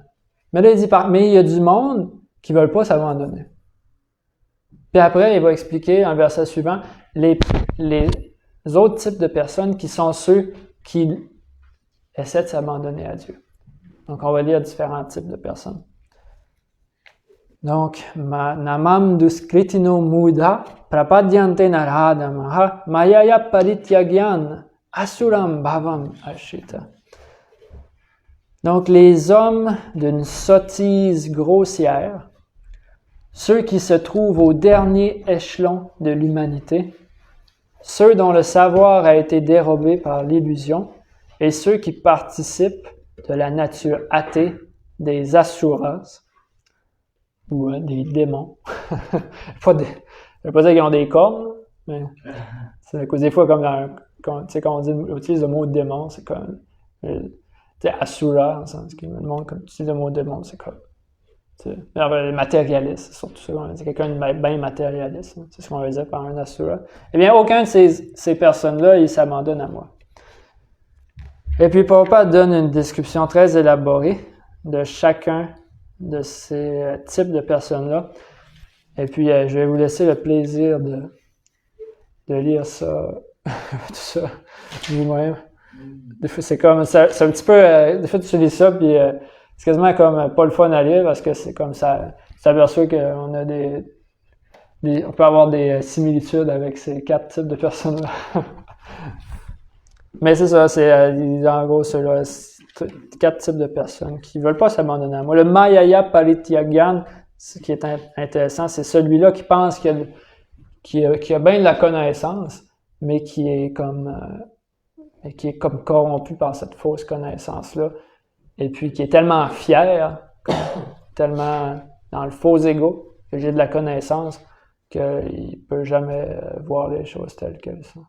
Mais là, il dit, mais il y a du monde qui veulent pas s'abandonner. Puis après, il va expliquer, en verset suivant, les autres types de personnes qui sont ceux qui essaient de s'abandonner à Dieu. Donc, on va lire différents types de personnes. Donc, namam duskritino muda prapadyante narada maha mayaya parityagyan asuram bhavam ashita. Donc, les hommes d'une sottise grossière, ceux qui se trouvent au dernier échelon de l'humanité, ceux dont le savoir a été dérobé par l'illusion, et ceux qui participent de la nature athée des asuras, ou des démons. Je ne veux pas dire qu'ils ont des cornes, mais c'est à cause des fois, comme quand on utilise le mot démon, c'est comme, asura, dans le sens que le monde, quand tu utilises le mot démon, c'est comme, matérialiste, c'est surtout ça, on dit quelqu'un de bien matérialiste, hein, c'est ce qu'on veut dire par un asura. Eh bien, aucun de ces personnes-là, ils s'abandonnent à moi. Et puis, Prabhupada donne une description très élaborée de chacun de ces types de personnes-là. Et puis, je vais vous laisser le plaisir de lire ça, tout ça, vous-même. Des fois, c'est comme, c'est un petit peu, des fois, tu lis ça, puis c'est quasiment comme pas le fun à lire, parce que c'est comme ça, tu t'aperçois qu'on a on peut avoir des similitudes avec ces 4 types de personnes-là. Mais c'est ça, c'est en gros ceux-là, 4 types de personnes qui ne veulent pas s'abandonner à moi. Le Mayaya Parityagan, ce qui est intéressant, c'est celui-là qui pense qu'il a bien de la connaissance, mais qui est comme corrompu par cette fausse connaissance-là. Et puis qui est tellement fier, tellement dans le faux ego, que j'ai de la connaissance, qu'il ne peut jamais voir les choses telles qu'elles sont.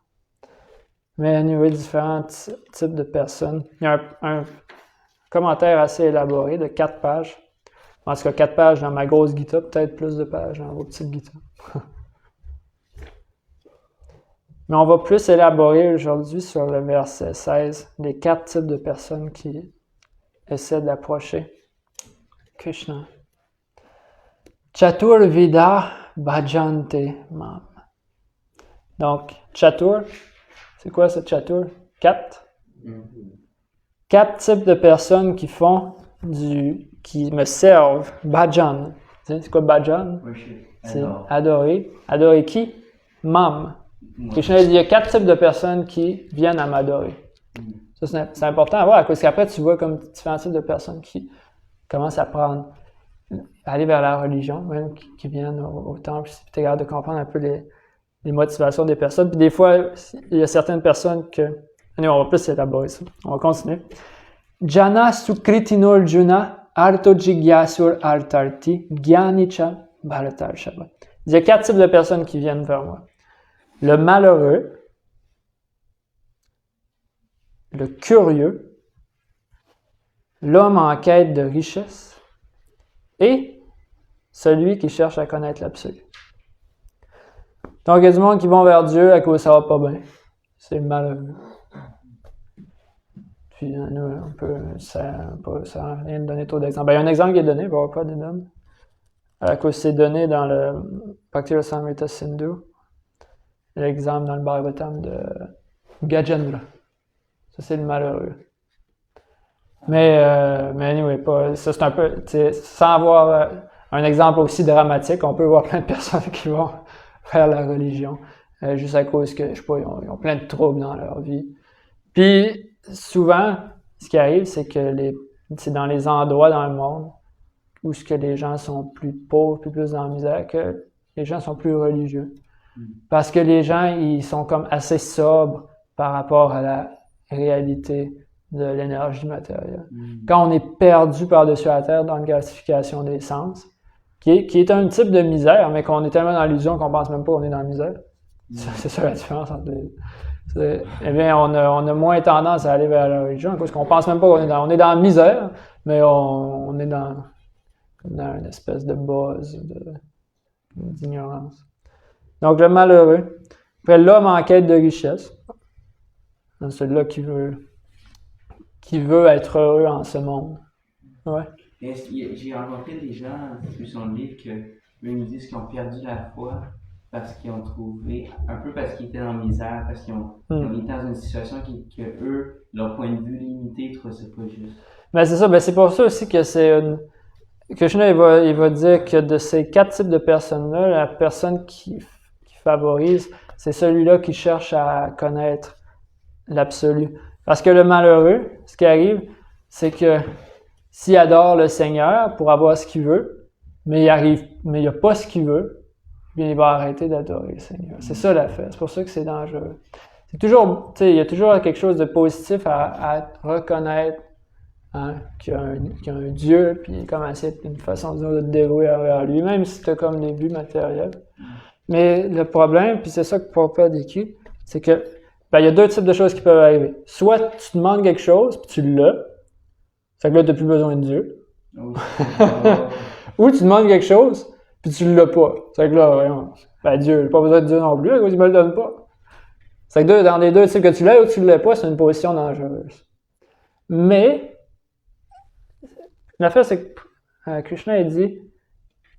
Mais à niveau différents types de personnes, il y a un commentaire assez élaboré de 4 pages. En tout cas, 4 pages dans ma grosse Gita, peut-être plus de pages dans vos petites Gita. Mais on va plus élaborer aujourd'hui sur le verset 16, les 4 types de personnes qui essaient d'approcher Krishna. Chatur vida bhajante mam. Donc, Chatur, c'est quoi ce Chatur? 4. 4 types de personnes qui qui me servent. Bhajan. C'est quoi Bhajan? C'est adorer. Adorer qui? Mam. Krishna dit, il y a 4 types de personnes qui viennent à m'adorer. Ça, c'est important à voir, parce qu'après, tu vois comme différents types de personnes qui commencent à aller vers la religion, même qui viennent au temple, si tu es capable de comprendre un peu les motivations des personnes. Puis des fois, il y a certaines personnes que... Allez, on va plus élaborer ça. On va continuer. Jana sukritinol juna arto jigyasur artarti gyanicha bharatar shaba. Il y a 4 types de personnes qui viennent vers moi. Le malheureux, le curieux, l'homme en quête de richesse et celui qui cherche à connaître l'absolu. Donc, il y a du monde qui vont vers Dieu à cause ça va pas bien. C'est le malheureux. Puis, nous, on peut, ça rien de donner trop d'exemples. Ben, il y a un exemple qui est donné, il va y avoir pas des donnes. À cause c'est donné dans le Bhakti Samrita Sindhu, l'exemple dans le Bhagavatam de Gajendra. Ça, c'est le malheureux. Mais anyway, ça c'est un peu, sans avoir un exemple aussi dramatique, on peut voir plein de personnes qui vont vers la religion, juste à cause que, je sais pas, ils ont plein de troubles dans leur vie. Puis, souvent, ce qui arrive, c'est que c'est dans les endroits dans le monde où ce que les gens sont plus pauvres, plus dans la misère, que les gens sont plus religieux. Parce que les gens, ils sont comme assez sobres par rapport à la réalité de l'énergie matérielle. Quand on est perdu par-dessus la terre dans une gratification des sens, qui est un type de misère, mais qu'on est tellement dans l'illusion qu'on pense même pas qu'on est dans la misère. C'est ça la différence entre les deux. Eh bien, on a moins tendance à aller vers la religion parce qu'on pense même pas qu'on est dans la misère, mais on est dans une espèce de buzz d'ignorance. Donc, le malheureux. Après, l'homme en quête de richesse. Celui-là qui veut être heureux en ce monde. Ouais. J'ai rencontré des gens qui sont le livre eux me disent qu'ils ont perdu la foi parce qu'ils ont trouvé, un peu parce qu'ils étaient dans la misère, parce qu'ils ont été dans une situation que eux, leur point de vue limité, ils trouvaient ça pas juste. Ben c'est ça, ben c'est pour ça aussi que Krishna il va dire que de ces 4 types de personnes-là, la personne qui favorise, c'est celui-là qui cherche à connaître l'absolu. Parce que le malheureux, ce qui arrive, c'est que s'il adore le Seigneur pour avoir ce qu'il veut, mais il n'a pas ce qu'il veut, bien il va arrêter d'adorer le Seigneur. C'est ça l'affaire. C'est pour ça que c'est dangereux. C'est toujours, il y a toujours quelque chose de positif à reconnaître qu'il y a un Dieu, puis comme essayer une façon de te dévouer envers lui, même si tu as comme des buts matériels. Mais le problème, puis c'est ça que Prabhupada décrit, c'est que il y a 2 types de choses qui peuvent arriver. Soit tu demandes quelque chose, puis tu l'as, fait que là, tu n'as plus besoin de Dieu. Ou tu demandes quelque chose, puis tu l'as pas. Fait que là, Dieu, pas besoin de Dieu non plus, à cause il me le donne pas. C'est que dans les 2 types que tu l'as ou tu l'as pas, c'est une position dangereuse. Mais, l'affaire, c'est que Krishna, il dit,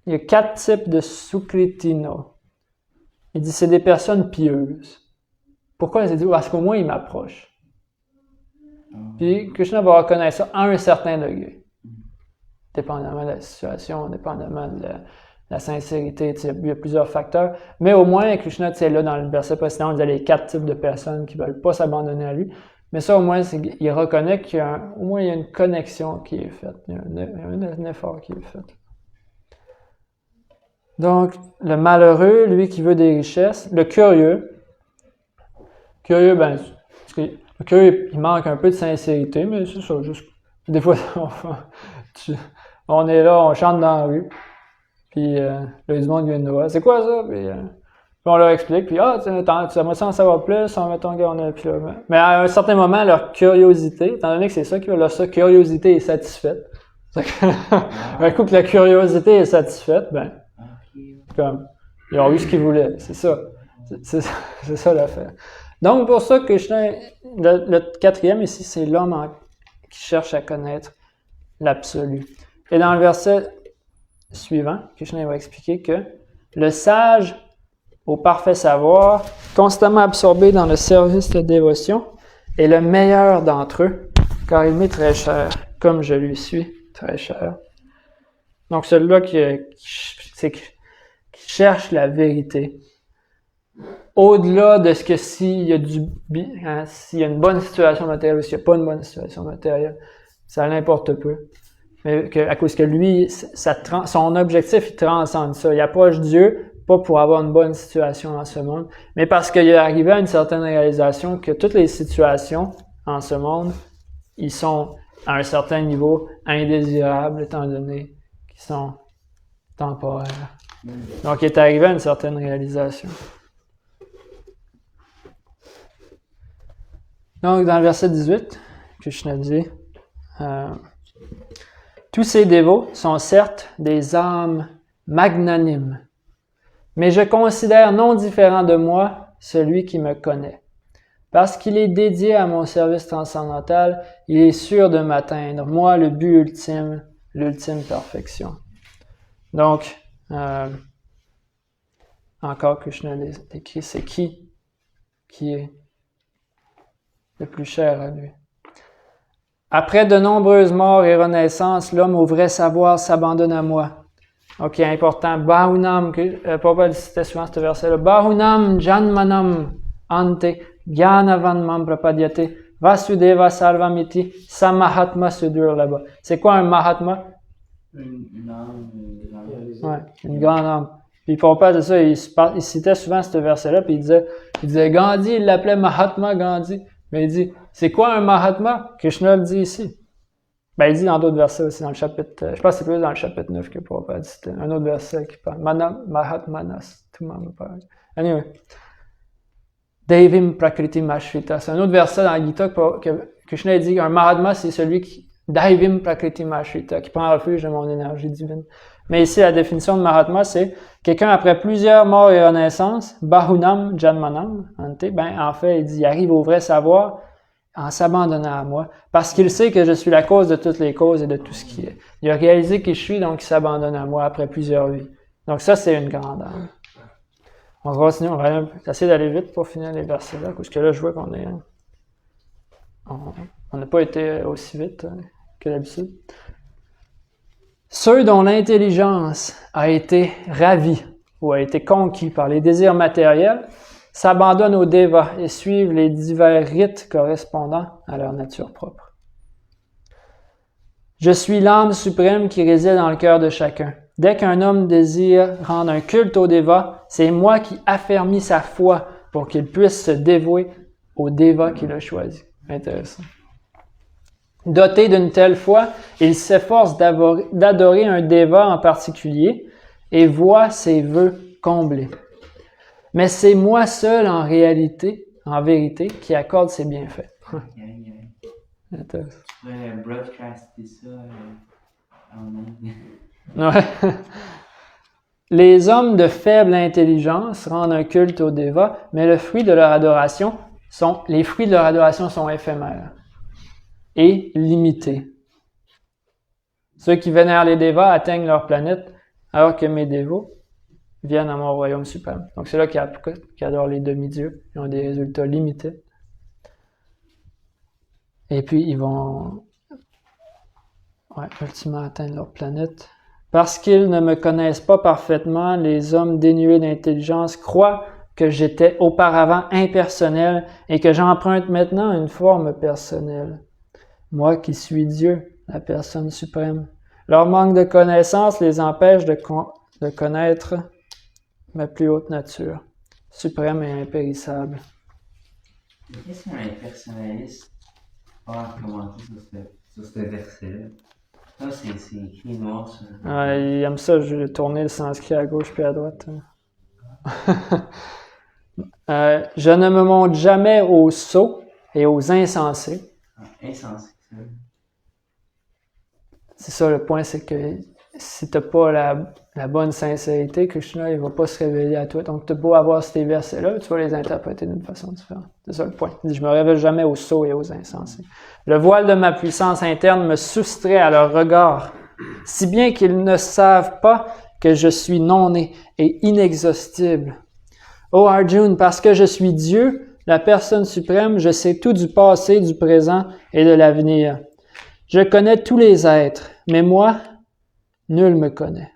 il y a 4 types de sukritina. Il dit, c'est des personnes pieuses. Pourquoi? Il dit, parce qu'au moins, ils m'approchent. Puis, Krishna va reconnaître ça à un certain degré. Dépendamment de la situation, dépendamment de la sincérité, il y a plusieurs facteurs. Mais au moins, Krishna, là, dans le verset précédent, on disait les 4 types de personnes qui ne veulent pas s'abandonner à lui. Mais ça, au moins, il reconnaît qu'au moins, il y a une connexion qui est faite. Il y a un effort qui est fait. Donc, le malheureux, lui qui veut des richesses. Le curieux, le curieux, il manque un peu de sincérité, mais c'est ça, juste, des fois, on est là, on chante dans la rue, puis là, il y a du monde qui vient nous voir, c'est quoi ça? Puis on leur explique, puis tu aimerais ça en savoir plus, puis là, mais à un certain moment, leur curiosité, étant donné que c'est ça qui veut, leur curiosité est satisfaite. Un coup que la curiosité est satisfaite, comme, ils ont eu ce qu'ils voulaient, c'est ça. C'est ça l'affaire. Donc, pour ça, Krishna, le 4e ici, c'est l'homme qui cherche à connaître l'absolu. Et dans le verset suivant, Krishna va expliquer que le sage, au parfait savoir, constamment absorbé dans le service de dévotion, est le meilleur d'entre eux, car il m'est très cher, comme je lui suis très cher. Donc, celui-là qui cherche la vérité. au-delà de ce que s'il y a s'il y a une bonne situation matérielle ou s'il n'y a pas une bonne situation matérielle, ça l'importe peu. Mais à cause que lui, son objectif, il transcende ça. Il approche Dieu, pas pour avoir une bonne situation dans ce monde, mais parce qu'il est arrivé à une certaine réalisation que toutes les situations en ce monde, ils sont à un certain niveau indésirables, étant donné qu'ils sont temporaires. Donc, il est arrivé à une certaine réalisation. Donc, dans le verset 18, Krishna dit, tous ces dévots sont certes des âmes magnanimes, mais je considère non différent de moi celui qui me connaît. Parce qu'il est dédié à mon service transcendantal, il est sûr de m'atteindre, moi, le but ultime, l'ultime perfection. Donc, encore Krishna décrit, c'est qui est le plus cher à lui. Après de nombreuses morts et renaissances, l'homme au vrai savoir s'abandonne à moi. Ok, important. Bahunam, Prabhupada citait souvent ce verset-là. Bahunam janmanam ante gyanavanmam prapadyate vasudeva sarvamiti samahatma sudur là-bas. C'est quoi un mahatma? Une âme, Ouais, une grande âme. Puis Prabhupada, c'est ça, il citait souvent ce verset-là, puis il disait Gandhi, il l'appelait Mahatma Gandhi. Mais il dit, c'est quoi un Mahatma? Krishna le dit ici. Ben, il dit dans d'autres versets aussi, dans le chapitre, je pense que c'est plus dans le chapitre 9 que Prabhupada dit, c'était un autre verset qui parle. Mahatmanas, tout le monde me parle. Anyway. Devim Prakriti Mashrita. C'est un autre verset dans la Gita que Krishna dit qu'un Mahatma, c'est celui qui, Devim Prakriti Mashrita, qui prend refuge de mon énergie divine. Mais ici, la définition de Mahatma, c'est quelqu'un après plusieurs morts et renaissances, Bahunam Janmanam, en fait, il dit, il arrive au vrai savoir en s'abandonnant à moi, parce qu'il sait que je suis la cause de toutes les causes et de tout ce qui est. Il a réalisé qui je suis, donc il s'abandonne à moi après plusieurs vies. Donc ça, c'est une grande âme. On va continuer, on va essayer d'aller vite pour finir les versets là, parce que là, je vois qu'on est... On n'a pas été aussi vite que d'habitude. Ceux dont l'intelligence a été ravie ou a été conquis par les désirs matériels s'abandonnent aux devas et suivent les divers rites correspondant à leur nature propre. Je suis l'âme suprême qui réside dans le cœur de chacun. Dès qu'un homme désire rendre un culte au déva, c'est moi qui affermis sa foi pour qu'il puisse se dévouer au déva qu'il a choisi. Intéressant. Doté d'une telle foi, il s'efforce d'adorer un déva en particulier et voit ses vœux comblés. Mais c'est moi seul en réalité, en vérité, qui accorde ses bienfaits. Intéressant. Tu pourrais broadcaster ça en Inde. Ouais. Les hommes de faible intelligence rendent un culte au déva, mais les fruits de leur adoration sont éphémères et limités. Ceux qui vénèrent les dévas atteignent leur planète, alors que mes dévots viennent à mon royaume suprême. Donc c'est là qui adorent les demi-dieux, ils ont des résultats limités. Et puis ils vont ultimement atteindre leur planète. Parce qu'ils ne me connaissent pas parfaitement, les hommes dénués d'intelligence croient que j'étais auparavant impersonnel et que j'emprunte maintenant une forme personnelle. Moi qui suis Dieu, la personne suprême. Leur manque de connaissance les empêche de connaître ma plus haute nature, suprême et impérissable. Qu'est-ce qu'un impersonnaliste a commenté sur ce verset-là? Ça, c'est écrit noir sur le... Ouais, il aime ça, je vais tourner le sanskrit à gauche puis à droite. Je ne me montre jamais aux sots et aux insensés. Insensé. C'est ça le point, c'est que si tu n'as pas la bonne sincérité, Krishna il ne va pas se révéler à toi. Donc tu peux avoir ces versets-là, tu vas les interpréter d'une façon différente. C'est ça le point. Il dit, je ne me révèle jamais aux sots et aux insensés. Le voile de ma puissance interne me soustrait à leur regard, si bien qu'ils ne savent pas que je suis non-né et inexhaustible. Ô Arjuna, parce que je suis Dieu, la personne suprême, je sais tout du passé, du présent et de l'avenir. Je connais tous les êtres, mais moi, nul me connaît.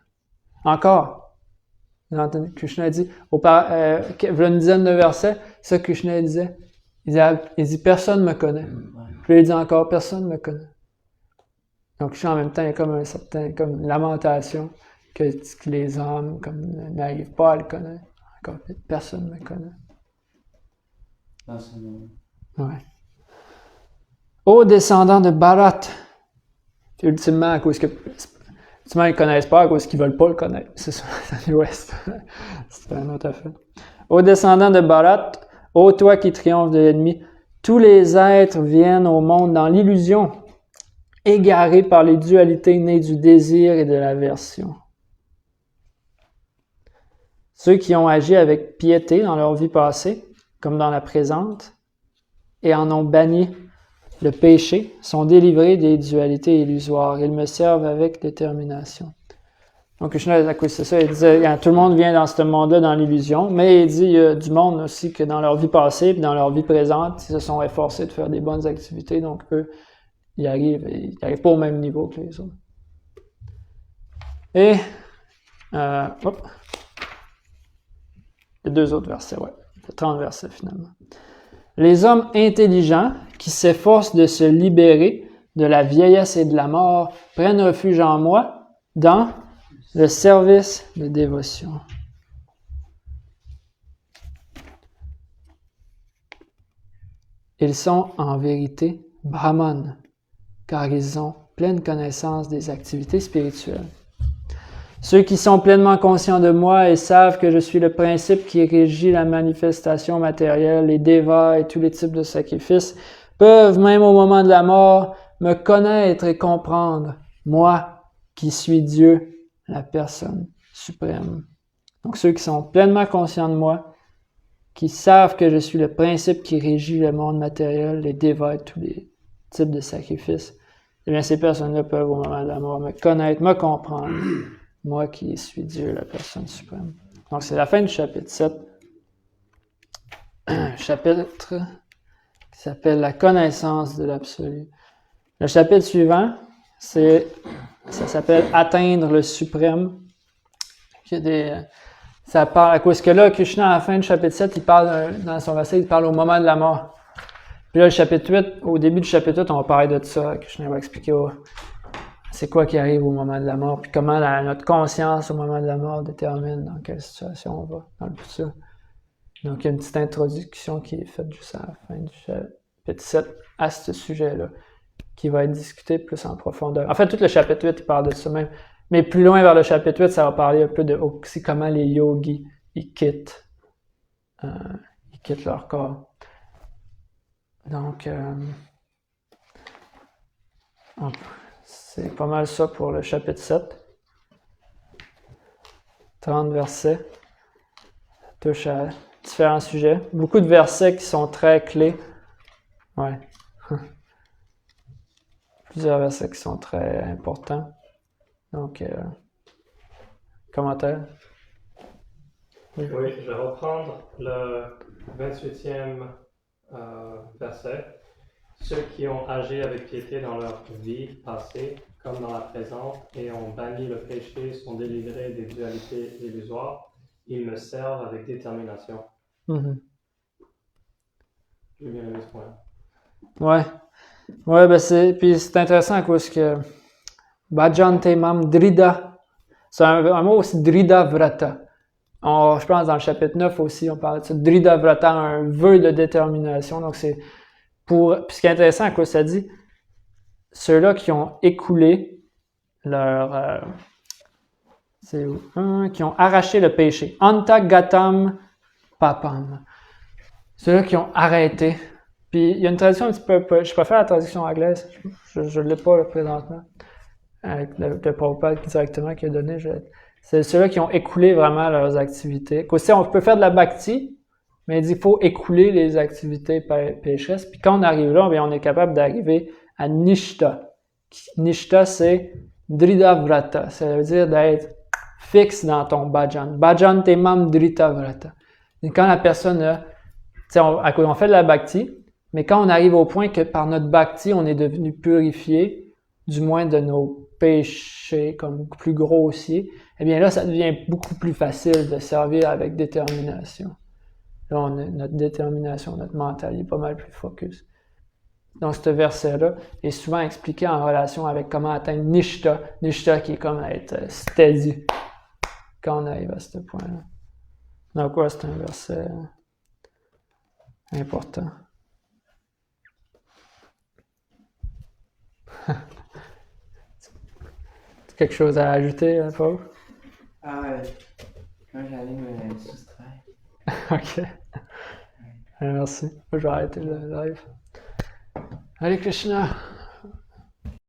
Encore, Krishna dit, une dizaine de versets, ça Krishna disait. Il dit, personne ne me connaît. Puis il dit encore, personne ne me connaît. Donc Krishna, en même temps, il y a comme un certain, comme une lamentation que les hommes n'arrivent pas à le connaître. Encore, personne ne me connaît. Ouais. Ô descendants de Bharat, puis ultimement, à cause que ultimement, ils ne connaissent pas, à cause qu'ils ne veulent pas le connaître. C'est ça, c'est l'Ouest. C'est un autre affaire. Ô descendants de Bharat, ô toi qui triomphes de l'ennemi, tous les êtres viennent au monde dans l'illusion, égarés par les dualités nées du désir et de l'aversion. Ceux qui ont agi avec piété dans leur vie passée, comme dans la présente, et en ont banni le péché, sont délivrés des dualités illusoires. Ils me servent avec détermination. Donc, Krishna, c'est ça, il disait, tout le monde vient dans ce monde-là dans l'illusion, mais il dit, il y a du monde aussi que dans leur vie passée, puis dans leur vie présente, ils se sont efforcés de faire des bonnes activités, donc eux, ils arrivent pas au même niveau que les autres. Et, il y a 2 autres versets, ouais. Il y a 30 versets finalement. Les hommes intelligents qui s'efforcent de se libérer de la vieillesse et de la mort prennent refuge en moi dans le service de dévotion. Ils sont en vérité brahmanes, car ils ont pleine connaissance des activités spirituelles. Ceux qui sont pleinement conscients de moi et savent que je suis le principe qui régit la manifestation matérielle, les devas et tous les types de sacrifices, peuvent, même au moment de la mort, me connaître et comprendre, moi qui suis Dieu, la personne suprême. Donc ceux qui sont pleinement conscients de moi, qui savent que je suis le principe qui régit le monde matériel, les devas et tous les types de sacrifices, eh bien ces personnes-là peuvent, au moment de la mort, me connaître, me comprendre, moi qui suis Dieu, la personne suprême. Donc, c'est la fin du chapitre 7. Chapitre qui s'appelle La connaissance de l'absolu. Le chapitre suivant, ça s'appelle Atteindre le suprême. Ça parle, à cause que là, Krishna, à la fin du chapitre 7, il parle, dans son verset, il parle au moment de la mort. Puis là, le chapitre 8, au début du chapitre 8, on va parler de ça. Krishna va expliquer c'est quoi qui arrive au moment de la mort, puis comment notre conscience au moment de la mort détermine dans quelle situation on va dans le futur. Donc, il y a une petite introduction qui est faite juste à la fin du chapitre 7 à ce sujet-là, qui va être discuté plus en profondeur. En fait, tout le chapitre 8, il parle de ça même. Mais plus loin vers le chapitre 8, ça va parler un peu de aussi comment les yogis, ils quittent leur corps. Donc, c'est pas mal ça pour le chapitre 7. 30 versets. Ça touche à différents sujets. Beaucoup de versets qui sont très clés. Ouais. Plusieurs versets qui sont très importants. Donc, commentaire? Oui, je vais reprendre le 28e verset. Ceux qui ont agi avec piété dans leur vie passée, comme dans la présente, et ont banni le péché, sont délivrés des dualités illusoires. Ils me servent avec détermination. Mm-hmm. J'ai bien aimé ce point. Ouais. Ouais, ben c'est intéressant à cause que Bhajante mam drida. C'est un mot aussi, drida vrata. Je pense dans le chapitre 9 aussi, on parle de ça. Drida vrata, un vœu de détermination. Donc c'est puis ce qui est intéressant à quoi ça dit, ceux-là qui ont écoulé leur... qui ont arraché le péché. Antagatam papam. Ceux-là qui ont arrêté. Puis il y a une traduction un petit peu... Je préfère la traduction anglaise. Je ne l'ai pas là, présentement. Avec le Prabhupada directement qui a donné. C'est ceux-là qui ont écoulé vraiment leurs activités. Aussi, on peut faire de la bhakti, mais il dit qu'il faut écouler les activités pécheresses. Puis quand on arrive là, bien, on est capable d'arriver à Nishta. Nishta, c'est Drida Vrata. Ça veut dire d'être fixe dans ton bhajan. Bhajan te mam drita vrata. Et quand la personne a... on fait de la bhakti, mais quand on arrive au point que par notre bhakti, on est devenu purifié, du moins de nos péché comme beaucoup plus grossier, eh bien là, ça devient beaucoup plus facile de servir avec détermination. Là, notre détermination, notre mental, il est pas mal plus focus. Donc, ce verset-là est souvent expliqué en relation avec comment atteindre Nishta. Nishta qui est comme être steady quand on arrive à ce point-là. Donc, ouais, c'est un verset important. Quelque chose à ajouter, Paul? Ah ouais, quand j'allais me soustraire. Ok. Merci. Je vais arrêter le live. Allez, Krishna!